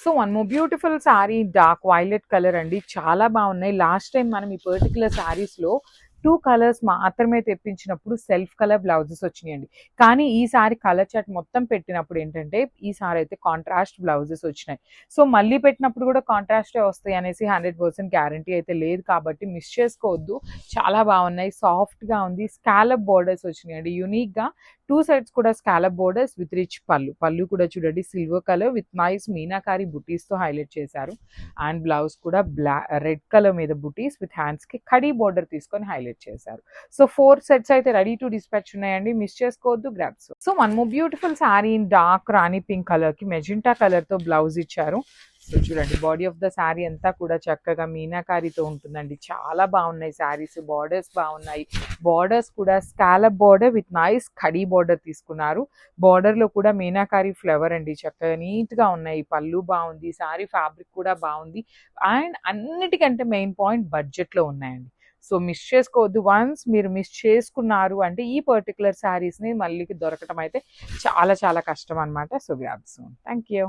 So one more beautiful sari dark violet colour అండి. చాలా బాగున్నాయి. లాస్ట్ టైం మనం ఈ పర్టికులర్ శారీస్లో 2 కలర్స్ మాత్రమే తెప్పించినప్పుడు సెల్ఫ్ కలర్ బ్లౌజెస్ వచ్చినాయండి. కానీ ఈసారి కలర్ చార్ట్ మొత్తం పెట్టినప్పుడు ఏంటంటే ఈసారి అయితే కాంట్రాస్ట్ బ్లౌజెస్ వచ్చినాయి. సో మళ్ళీ పెట్టినప్పుడు కూడా కాంట్రాస్టే వస్తాయి అనేసి 100% గ్యారంటీ అయితే లేదు, కాబట్టి మిస్ చేసుకోవద్దు. చాలా బాగున్నాయి. సాఫ్ట్గా ఉంది. స్కాలప్ బోర్డర్స్ వచ్చినాయండి యూనిక్గా. 2 సైడ్స్ కూడా స్కాలప్ బోర్డర్స్ విత్ రిచ్ పళ్ళు. పళ్ళు కూడా చూడండి silver colour with nice meenakari బుటీస్తో హైలైట్ చేశారు. అండ్ బ్లౌజ్ కూడా రెడ్ కలర్ మీద బుటీస్ విత్ హ్యాండ్స్కి కడీ బోర్డర్ తీసుకొని హైలైట్ చేశారు. సో 4 సెట్స్ అయితే రెడీ టు డిస్పాచ్ ఉన్నాయండి. మిస్ చేసుకోవద్దు. Grabs. So one more beautiful sari in dark rani pink కలర్కి మెజెంటా కలర్తో బ్లౌజ్ ఇచ్చారు. సో చూడండి బాడీ ఆఫ్ ద శారీ అంతా కూడా చక్కగా మీనాకారితో ఉంటుందండి. చాలా బాగున్నాయి శారీస్. బార్డర్స్ బాగున్నాయి. బార్డర్స్ కూడా scallop border with nice khadi border తీసుకున్నారు. బార్డర్లో కూడా మీనాకారి ఫ్లవర్ అండి. చక్కగా నీట్గా ఉన్నాయి. పళ్ళు బాగుంది. శారీ ఫ్యాబ్రిక్ కూడా బాగుంది. అండ్ అన్నిటికంటే మెయిన్ పాయింట్ బడ్జెట్లో ఉన్నాయండి. సో మిస్ చేసుకోవద్దు. వన్స్ మీరు మిస్ చేసుకున్నారు అంటే ఈ పర్టికులర్ శారీస్ని మళ్ళీ దొరకటం అయితే చాలా చాలా కష్టం అనమాట. So grab soon. Thank you.